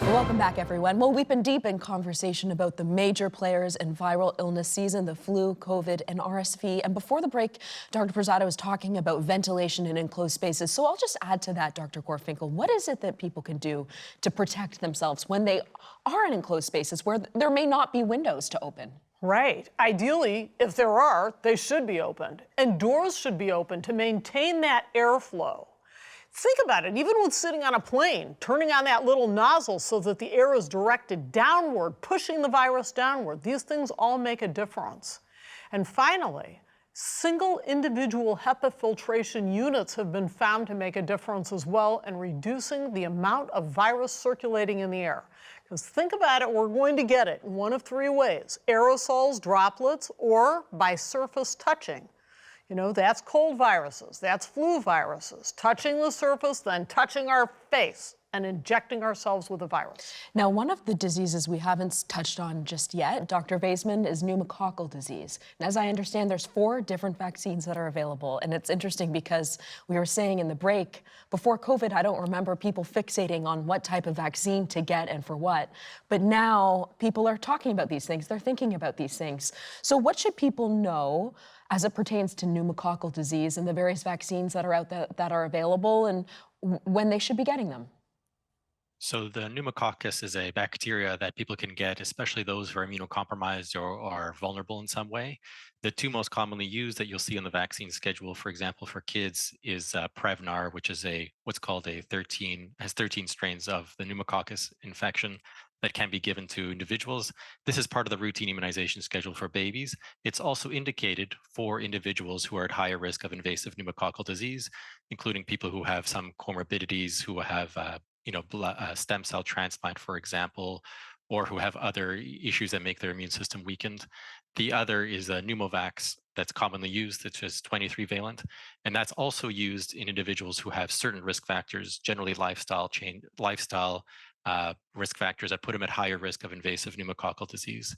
Welcome back, everyone. Well, we've been deep in conversation about the major players in viral illness season, the flu, COVID, and RSV. And before the break, Dr. Prasada was talking about ventilation in enclosed spaces. So I'll just add to that, Dr. Gorfinkel, what is it that people can do to protect themselves when they are in enclosed spaces where there may not be windows to open? Right. Ideally, if there are, they should be opened. And doors should be open to maintain that airflow. Think about it, even when sitting on a plane, turning on that little nozzle so that the air is directed downward, pushing the virus downward. These things all make a difference. And finally, single individual HEPA filtration units have been found to make a difference as well in reducing the amount of virus circulating in the air. Because think about it, we're going to get it in one of three ways: aerosols, droplets, or by surface touching. You know, that's cold viruses, that's flu viruses, touching the surface, then touching our face and injecting ourselves with a virus. Now, one of the diseases we haven't touched on just yet, Dr. Vaisman, is pneumococcal disease. And as I understand, there's 4 different vaccines that are available. And it's interesting because we were saying in the break, before COVID, I don't remember people fixating on what type of vaccine to get and for what. But now people are talking about these things. They're thinking about these things. So what should people know as it pertains to pneumococcal disease and the various vaccines that are out there that are available, and when they should be getting them? So the pneumococcus is a bacteria that people can get, especially those who are immunocompromised or are vulnerable in some way. The 2 most commonly used that you'll see on the vaccine schedule, for example, for kids, is Prevnar, which is what's called has 13 strains of the pneumococcus infection that can be given to individuals. This is part of the routine immunization schedule for babies. It's also indicated for individuals who are at higher risk of invasive pneumococcal disease, including people who have some comorbidities, who have stem cell transplant, for example, or who have other issues that make their immune system weakened. The other is a pneumovax that's commonly used, which is 23 valent, and that's also used in individuals who have certain risk factors, generally lifestyle risk factors that put them at higher risk of invasive pneumococcal disease.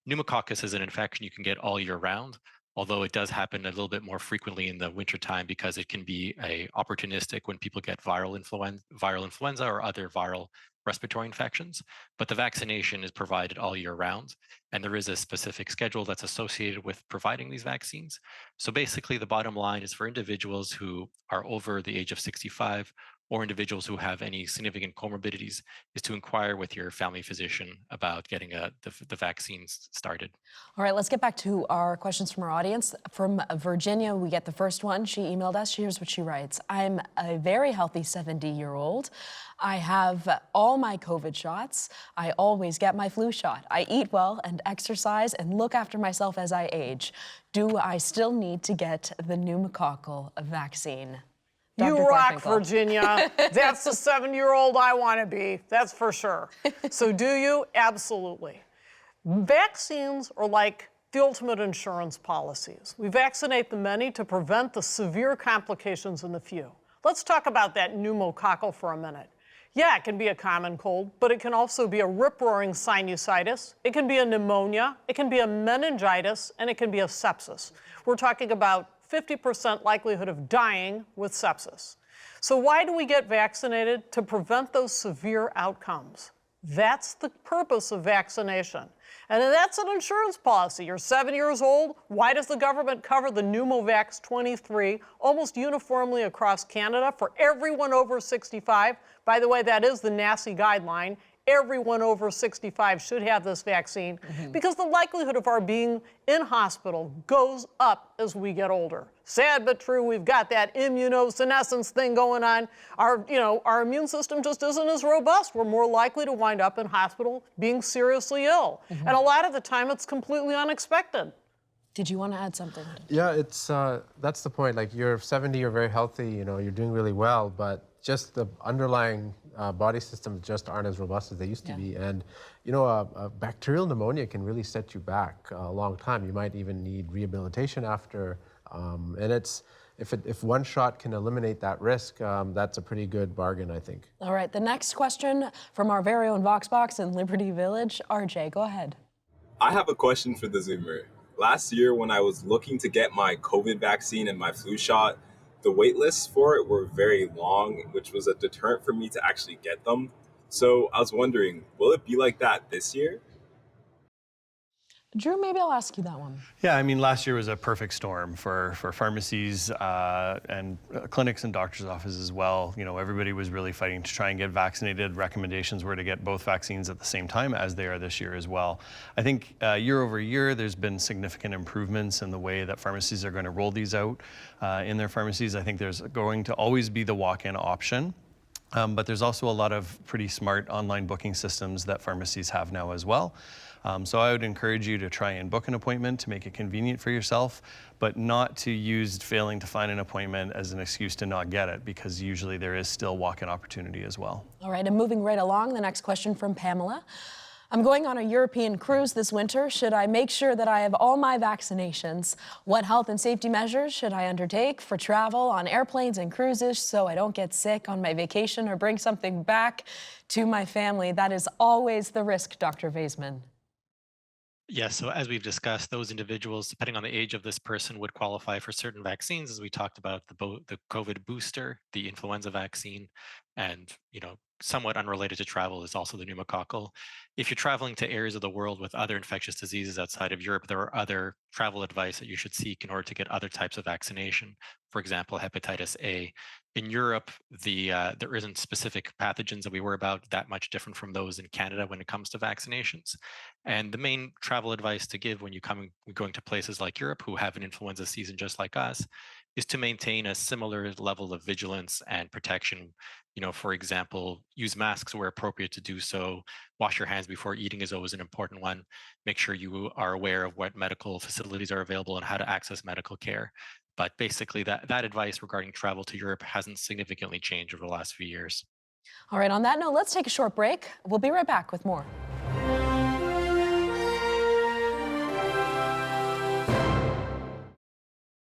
Pneumococcus is an infection you can get all year round, although it does happen a little bit more frequently in the wintertime because it can be opportunistic when people get viral influenza or other viral respiratory infections. But the vaccination is provided all year round, and there is a specific schedule that's associated with providing these vaccines. So basically, the bottom line is for individuals who are over the age of 65 or individuals who have any significant comorbidities is to inquire with your family physician about getting the vaccines started. All right, let's get back to our questions from our audience. From Virginia, we get the first one. She emailed us. Here's what she writes. I'm a very healthy 70-year-old. I have all my COVID shots. I always get my flu shot. I eat well and exercise and look after myself as I age. Do I still need to get the pneumococcal vaccine? You Dr. rock, Gorfinkel. Virginia. That's the 7-year-old I want to be. That's for sure. So do you? Absolutely. Vaccines are like the ultimate insurance policies. We vaccinate the many to prevent the severe complications in the few. Let's talk about that pneumococcal for a minute. Yeah, it can be a common cold, but it can also be a rip-roaring sinusitis. It can be a pneumonia. It can be a meningitis, and it can be a sepsis. We're talking about 50% likelihood of dying with sepsis. So why do we get vaccinated? To prevent those severe outcomes. That's the purpose of vaccination. And that's an insurance policy. You're 7 years old. Why does the government cover the Pneumovax 23 almost uniformly across Canada for everyone over 65? By the way, that is the NACI guideline. Everyone over 65 should have this vaccine because the likelihood of our being in hospital goes up as we get older. Sad but true, we've got that immunosenescence thing going on. Our immune system just isn't as robust. We're more likely to wind up in hospital being seriously ill. And a lot of the time it's completely unexpected. Did you want to add something? Yeah, that's the point. Like, you're 70, you're very healthy, you're doing really well, but just the underlying body systems just aren't as robust as they used to be. And, a bacterial pneumonia can really set you back a long time. You might even need rehabilitation after. And if one shot can eliminate that risk, that's a pretty good bargain, I think. All right, the next question from our very own VoxBox in Liberty Village. RJ, go ahead. I have a question for the Zoomer. Last year, when I was looking to get my COVID vaccine and my flu shot, the wait lists for it were very long, which was a deterrent for me to actually get them. So I was wondering, will it be like that this year? Drew, maybe I'll ask you that one. Yeah, I mean, last year was a perfect storm for pharmacies and clinics and doctors' offices as well. You know, everybody was really fighting to try and get vaccinated. Recommendations were to get both vaccines at the same time, as they are this year as well. I think year over year, there's been significant improvements in the way that pharmacies are going to roll these out in their pharmacies. I think there's going to always be the walk-in option. But there's also a lot of pretty smart online booking systems that pharmacies have now as well. So I would encourage you to try and book an appointment to make it convenient for yourself, but not to use failing to find an appointment as an excuse to not get it, because usually there is still walk-in opportunity as well. All right, and moving right along, the next question from Pamela. I'm going on a European cruise this winter. Should I make sure that I have all my vaccinations? What health and safety measures should I undertake for travel on airplanes and cruises so I don't get sick on my vacation or bring something back to my family? That is always the risk, Dr. Vaisman. Yes, so as we've discussed, those individuals, depending on the age of this person, would qualify for certain vaccines, as we talked about the COVID booster, the influenza vaccine, and somewhat unrelated to travel is also the pneumococcal. If you're traveling to areas of the world with other infectious diseases outside of Europe, there are other travel advice that you should seek in order to get other types of vaccination. For example, hepatitis A. In Europe, there isn't specific pathogens that we worry about that much different from those in Canada when it comes to vaccinations. And the main travel advice to give when going to places like Europe, who have an influenza season just like us, is to maintain a similar level of vigilance and protection. For example, use masks where appropriate to do so. Wash your hands before eating is always an important one. Make sure you are aware of what medical facilities are available and how to access medical care. But basically, that advice regarding travel to Europe hasn't significantly changed over the last few years. All right, on that note, let's take a short break. We'll be right back with more.